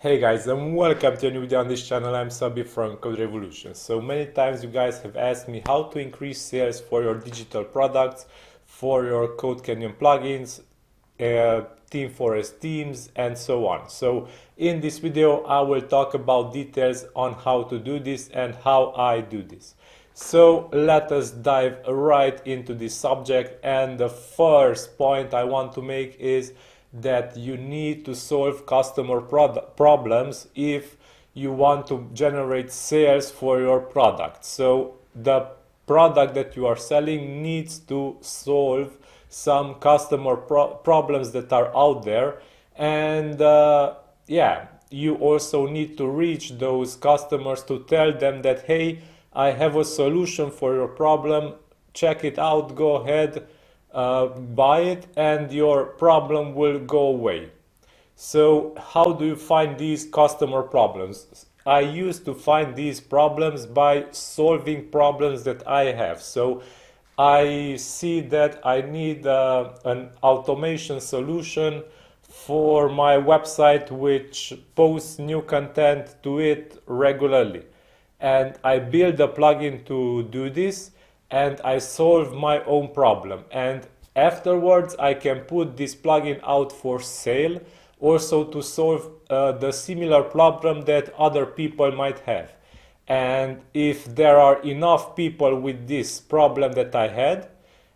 Hey guys, and welcome to a new video on this channel. I'm Sabi from Code Revolution. So many times you guys have asked me how to increase sales for your digital products, for your CodeCanyon plugins, ThemeForest themes, and so on. So in this video I will talk about details on how to do this and how I do this. So let us dive right into this subject, and the first point I want to make is that you need to solve customer problems if you want to generate sales for your product. So the product that you are selling needs to solve some customer problems that are out there, and yeah, you also need to reach those customers to tell them that, hey, I have a solution for your problem, check it out, go ahead, buy it, and your problem will go away. So how do you find these customer problems? I used to find these problems by solving problems that I have. So I see that I need an automation solution for my website which posts new content to it regularly. And I build a plugin to do this, and I solve my own problem, and afterwards I can put this plugin out for sale also to solve the similar problem that other people might have. And if there are enough people with this problem that I had,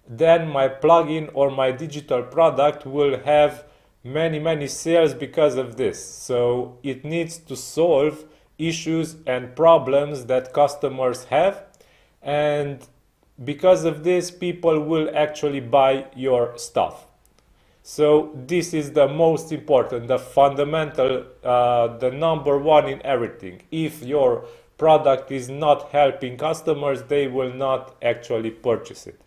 then my plugin or my digital product will have many sales because of this. So it needs to solve issues and problems that customers have, and because of this people will actually buy your stuff. So this is the most important, the fundamental, the number one in everything. If your product is not helping customers, they will not actually purchase it.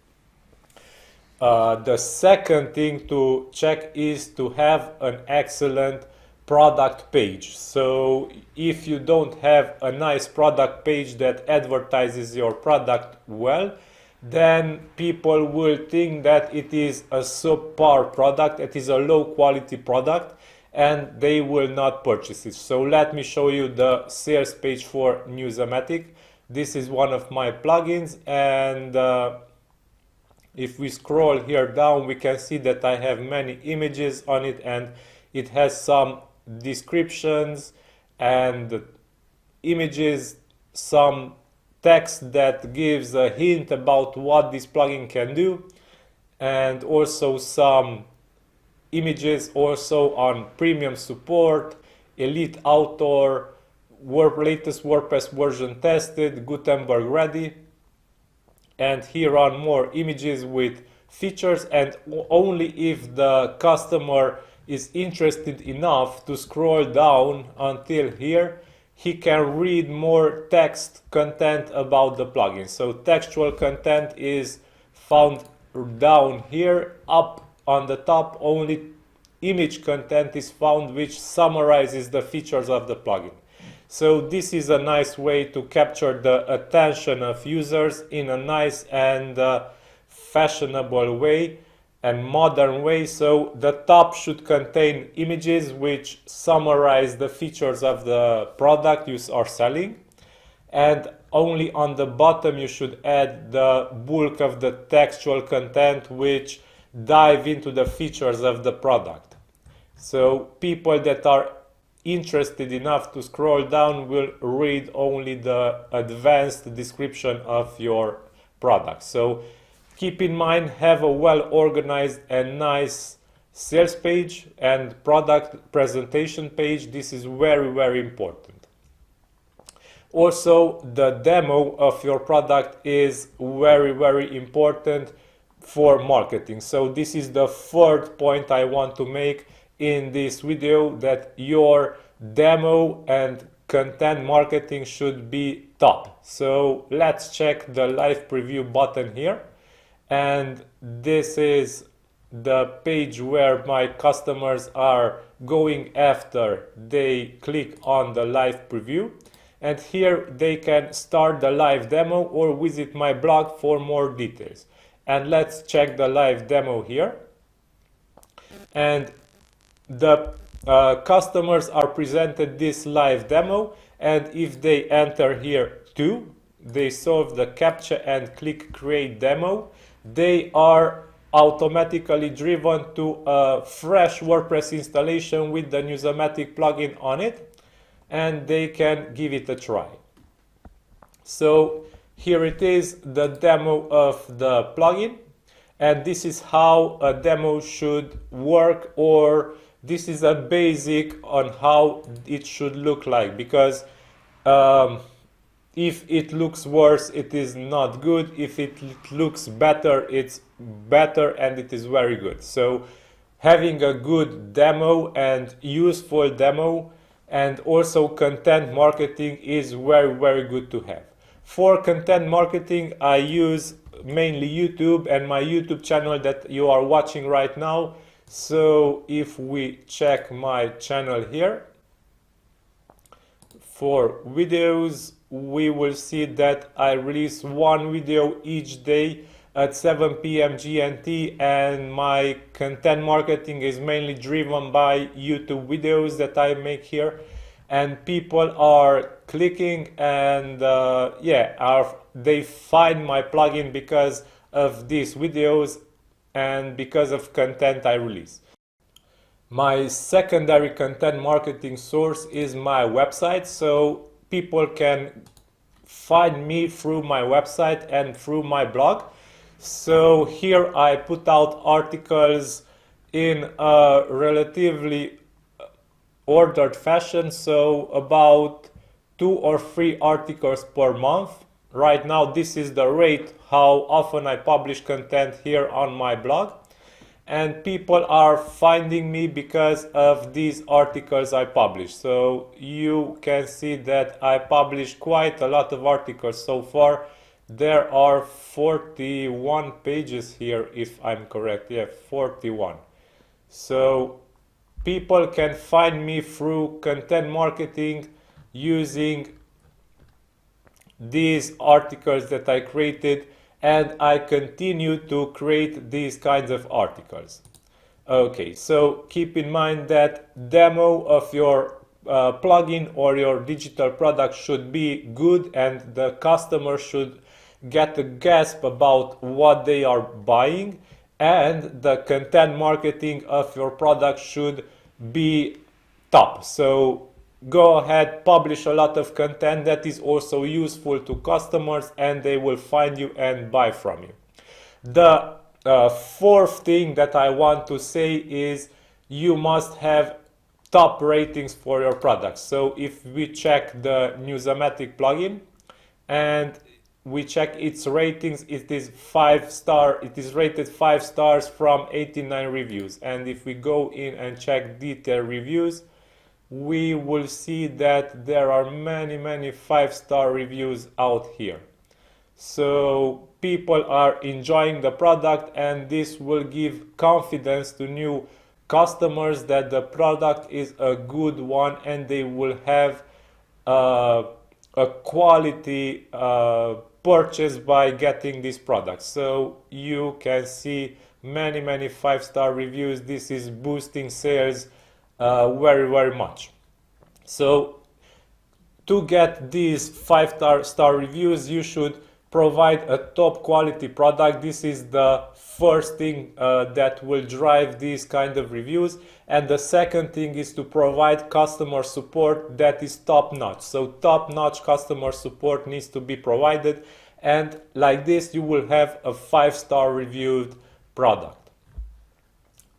The second thing to check is to have an excellent product page. So if you don't have a nice product page that advertises your product well, then people will think that it is a subpar product, it is a low quality product, and they will not purchase it. So let me show you the sales page for Newsematic. This is one of my plugins, and if we scroll here down, we can see that I have many images on it, and it has some descriptions and images, some text that gives a hint about what this plugin can do, and also some images also on premium support, elite author, latest WordPress version tested, Gutenberg ready. And here are more images with features, and only if the customer is interested enough to scroll down until here, he can read more text content about the plugin. So textual content is found down here. Up on the top, only image content is found which summarizes the features of the plugin. So this is a nice way to capture the attention of users in a nice and fashionable way and modern way. So the top should contain images which summarize the features of the product you are selling, and only on the bottom you should add the bulk of the textual content which dive into the features of the product. So people that are interested enough to scroll down will read only the advanced description of your product. So keep in mind, have a well organized and nice sales page and product presentation page. This is very important. Also, the demo of your product is very important for marketing. So this is the third point I want to make in this video, that your demo and content marketing should be top. So let's check the live preview button here, and this is the page where my customers are going after they click on the live preview, and here they can start the live demo or visit my blog for more details. And let's check the live demo here, and the customers are presented this live demo, and if they enter here too, they solve the captcha and click create demo, they are automatically driven to a fresh WordPress installation with the Newsomatic plugin on it, and they can give it a try. So here it is, the demo of the plugin, and this is how a demo should work, or this is a basic on how it should look like, because if it looks worse, it is not good. If it looks better, it's better, and it is very good. So having a good demo and useful demo and also content marketing is very good to have. For content marketing, I use mainly YouTube and my YouTube channel that you are watching right now. So if we check my channel here for videos, we will see that I release one video each day at 7 p.m. GMT, and my content marketing is mainly driven by YouTube videos that I make here, and people are clicking and they find my plugin because of these videos and because of content I release. My secondary content marketing source is my website, so people can find me through my website and through my blog. So here I put out articles in a relatively ordered fashion, so about 2 or 3 articles per month. Right now this is the rate how often I publish content here on my blog, and people are finding me because of these articles I publish. So you can see that I published quite a lot of articles so far. There are 41 pages here, if I'm correct. Yeah, 41. So people can find me through content marketing using these articles that I created, and I continue to create these kinds of articles. Okay, so keep in mind that demo of your plugin or your digital product should be good, and the customer should get a grasp about what they are buying, and the content marketing of your product should be top. So go ahead, publish a lot of content that is also useful to customers, and they will find you and buy from you. The fourth thing that I want to say is you must have top ratings for your products. So if we check the Newsomatic plugin and we check its ratings, it is 5-star. It is rated 5 stars from 89 reviews. And if we go in and check detailed reviews, we will see that there are many 5-star reviews out here. So people are enjoying the product, and this will give confidence to new customers that the product is a good one, and they will have a quality purchase by getting this product. So you can see many 5-star reviews. This is boosting sales very much. So to get these 5-star reviews, you should provide a top quality product. This is the first thing that will drive these kind of reviews, and the second thing is to provide customer support that is top notch. So top notch customer support needs to be provided, and like this you will have a 5-star reviewed product.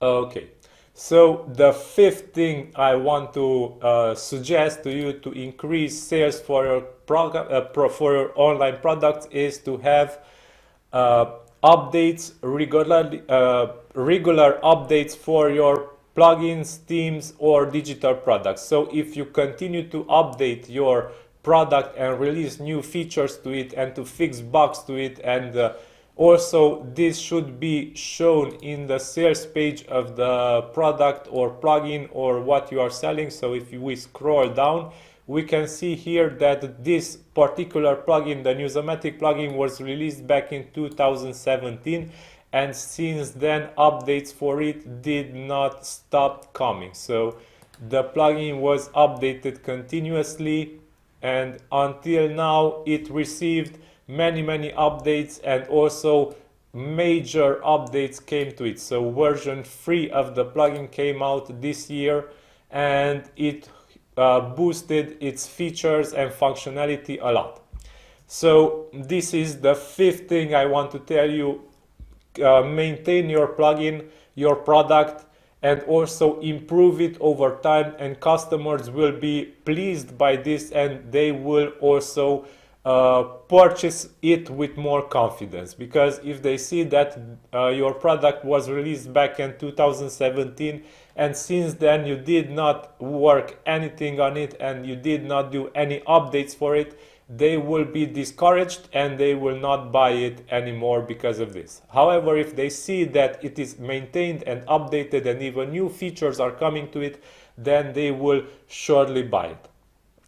Okay, so the fifth thing I want to suggest to you to increase sales for your for your online products is to have updates regularly, regular updates for your plugins, themes, or digital products. So if you continue to update your product and release new features to it and to fix bugs to it, and also this should be shown in the sales page of the product or plugin or what you are selling. So if we scroll down, we can see here that this particular plugin, the Newsomatic plugin, was released back in 2017, and since then updates for it did not stop coming. So the plugin was updated continuously, and until now it received many updates, and also major updates came to it. So version 3 of the plugin came out this year, and it boosted its features and functionality a lot. So this is the 5th thing I want to tell you. Maintain your plugin, your product, and also improve it over time, and customers will be pleased by this, and they will also purchase it with more confidence, because if they see that your product was released back in 2017 and since then you did not work anything on it and you did not do any updates for it, they will be discouraged and they will not buy it anymore because of this. However, if they see that it is maintained and updated and even new features are coming to it, then they will surely buy it.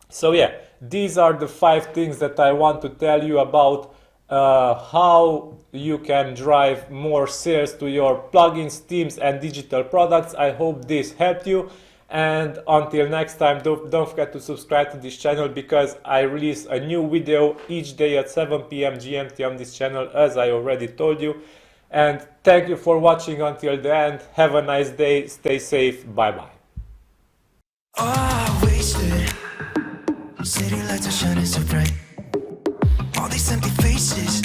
So yeah, these are the 5 things that I want to tell you about how you can drive more sales to your plugins, themes, and digital products. I hope this helped you. And until next time, don't forget to subscribe to this channel, because I release a new video each day at 7 p.m. GMT on this channel, as I already told you. And thank you for watching until the end. Have a nice day. Stay safe. Bye-bye. City lights are shining so bright. All these empty faces.